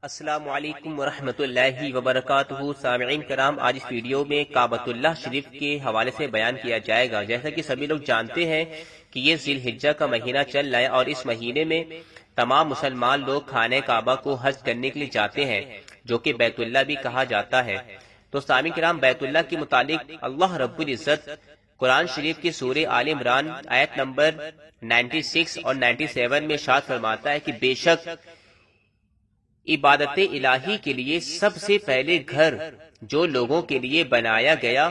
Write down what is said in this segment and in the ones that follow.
السلام علیکم ورحمۃ اللہ وبرکاتہ۔ سامعین کرام، آج اس ویڈیو میں کعبۃ اللہ شریف کے حوالے سے بیان کیا جائے گا۔ جیسا کہ سبھی لوگ جانتے ہیں کہ یہ ذی الحجہ کا مہینہ چل رہا ہے اور اس مہینے میں تمام مسلمان لوگ خانہ کعبہ کو حج کرنے کے لیے جاتے ہیں، جو کہ بیت اللہ بھی کہا جاتا ہے۔ تو سامعین کرام، بیت اللہ کے متعلق اللہ رب العزت قرآن شریف کی سورہ آل عمران آیت نمبر 96 اور 97 میں ارشاد فرماتا ہے کہ بے شک عبادت الہی کے لیے سب سے پہلے گھر جو لوگوں کے لیے بنایا گیا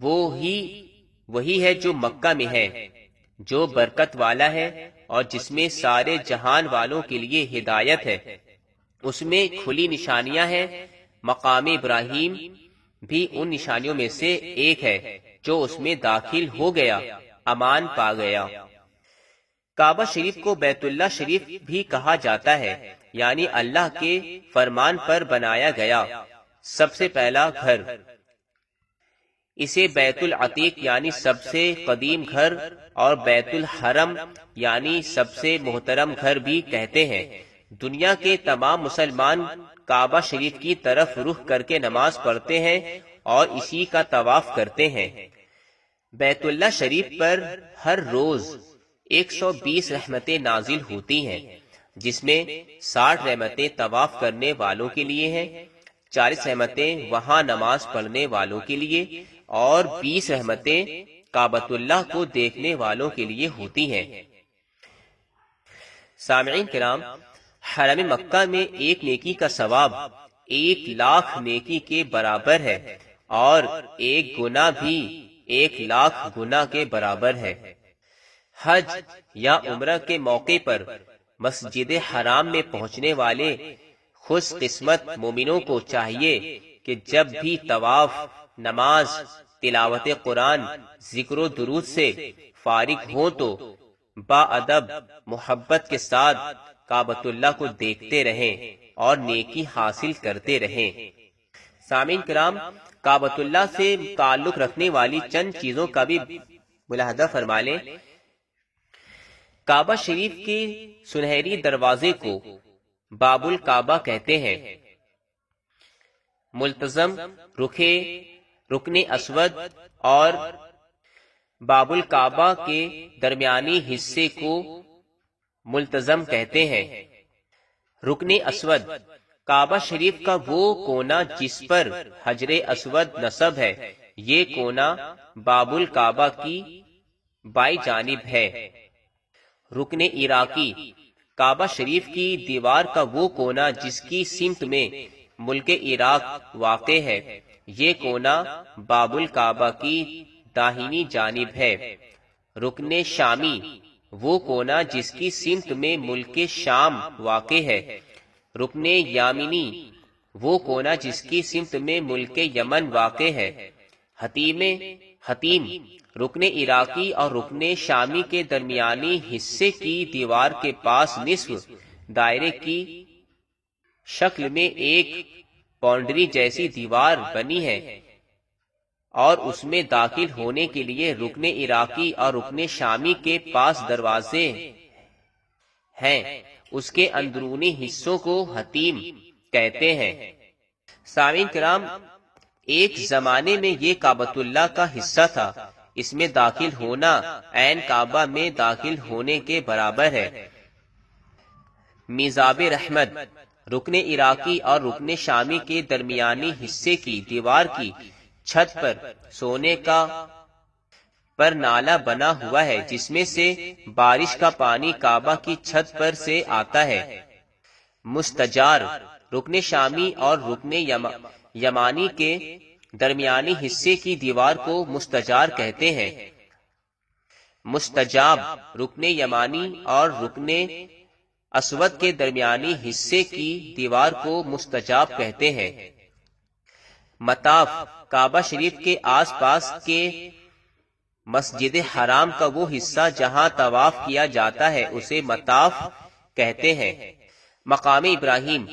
وہی ہے جو مکہ میں ہے، جو برکت والا ہے اور جس میں سارے جہان والوں کے لیے ہدایت ہے۔ اس میں کھلی نشانیاں ہیں۔ مقام ابراہیم بھی ان نشانیوں میں سے ایک ہے۔ جو اس میں داخل ہو گیا امان پا گیا۔ کعبہ شریف کو بیت اللہ شریف بھی کہا جاتا ہے، یعنی اللہ کے فرمان پر بنایا گیا سب سے پہلا گھر۔ اسے بیت العتیق یعنی سب سے قدیم گھر اور بیت الحرم یعنی سب سے محترم گھر بھی کہتے ہیں۔ دنیا کے تمام مسلمان کعبہ شریف کی طرف رخ کر کے نماز پڑھتے ہیں اور اسی کا طواف کرتے ہیں۔ بیت اللہ شریف پر ہر روز 120 رحمتیں نازل ہوتی ہیں، جس میں 60 رحمتیں طواف کرنے والوں کے لیے ہیں، 40 رحمتیں وہاں نماز پڑھنے والوں کے لیے اور 20 رحمتیں کعبۃ اللہ کو دیکھنے والوں کے لیے ہوتی ہیں۔ سامعین کرام، حرم مکہ میں ایک نیکی کا ثواب 1,00,000 نیکی کے برابر ہے اور ایک گناہ بھی 1,00,000 گناہ کے برابر ہے۔ حج یا عمرہ کے موقع پر مسجد حرام میں پہنچنے والے خوش قسمت مومنوں کو چاہیے کہ جب بھی طواف، نماز، تلاوت قرآن، ذکر و درود سے فارغ ہوں تو باادب محبت کے ساتھ کعبۃ اللہ کو دیکھتے رہیں اور نیکی حاصل کرتے رہیں۔ سامعین کرام، کعبۃ اللہ سے تعلق رکھنے والی چند چیزوں کا بھی ملاحظہ فرما لیں۔ کعبہ شریف کے سنہری دروازے کو باب الکعبہ کہتے ہیں۔ ملتزم رکن اسود اور باب الکعبہ کے درمیانی حصے کو ملتزم کہتے ہیں۔ رکن اسود کعبہ شریف کا وہ کونا جس پر حجر اسود نصب ہے۔ یہ کونا باب الکعبہ کی بائیں جانب ہے۔ رکن عراقی کعبہ شریف کی دیوار کا وہ کونا جس کی سمت میں ملک عراق واقع ہے۔ یہ کونا باب الکعبہ کی داہنی جانب ہے۔ رکن شامی وہ کونا جس کی سمت میں ملک شام واقع ہے۔ رکن یامنی وہ کونا جس کی سمت میں ملک یمن واقع ہے۔ حتیم رکن عراقی اور رکن شامی کے درمیانی حصے کی دیوار کے پاس نصف دائرے کی شکل میں ایک باؤنڈری جیسی دیوار بنی ہے اور اس میں داخل ہونے کے لیے رکن عراقی اور رکن شامی کے پاس دروازے ہیں۔ اس کے اندرونی حصوں کو حتیم کہتے ہیں۔ سامعین کرام، ایک زمانے میں یہ کعبۃ اللہ کا حصہ تھا۔ اس میں داخل ہونا عین کعبہ میں داخل ہونے کے برابر ہے۔ میزاب رحمت رکن عراقی اور رکن شامی کے درمیانی حصے کی دیوار کی چھت پر سونے کا پر نالا بنا ہوا ہے، جس میں سے بارش کا پانی کعبہ کی چھت پر سے آتا ہے۔ مستجار رکن شامی اور رکن یمانی کے درمیانی حصے کی دیوار کو مستجار کہتے ہیں۔ مستجاب رکن یمانی اور رکن اسود کے درمیانی حصے کی دیوار کو مستجاب کہتے ہیں۔ مطاف کعبہ شریف کے آس پاس کے مسجد حرام کا وہ حصہ جہاں طواف کیا جاتا ہے اسے مطاف کہتے ہیں۔ مقام ابراہیم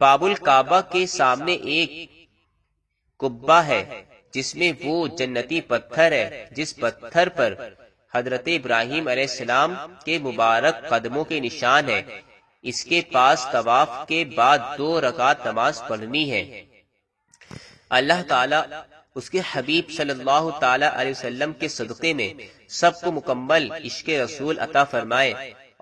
باب الکعبہ کے سامنے ایک قبہ ہے جس میں وہ جنتی پتھر ہے جس پتھر پر حضرت ابراہیم علیہ السلام کے مبارک قدموں کے نشان ہیں۔ اس کے پاس طواف کے بعد 2 رکعت نماز پڑھنی ہے۔ اللہ تعالیٰ اس کے حبیب صلی اللہ تعالی علیہ وسلم کے صدقے میں سب کو مکمل عشق رسول عطا فرمائے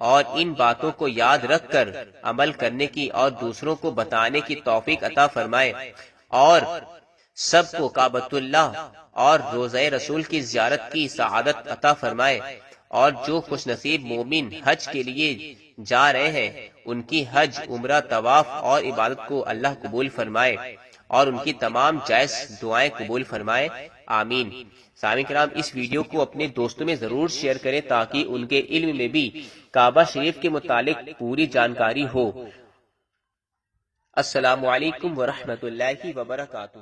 اور ان باتوں کو یاد رکھ کر عمل کرنے کی اور دوسروں کو بتانے کی توفیق عطا فرمائے، اور سب کو کعبۃ اللہ اور روضہ رسول کی زیارت کی سعادت عطا فرمائے، اور جو خوش نصیب مومن حج کے لیے جا رہے ہیں ان کی حج، عمرہ، طواف اور عبادت کو اللہ قبول فرمائے اور ان کی تمام جائز دعائیں قبول فرمائے، آمین۔ سامعین کرام، اس ویڈیو کو اپنے دوستوں میں ضرور شیئر کریں تاکہ ان کے علم میں بھی کعبہ شریف کے متعلق پوری جانکاری ہو۔ السلام علیکم ورحمۃ اللہ وبرکاتہ۔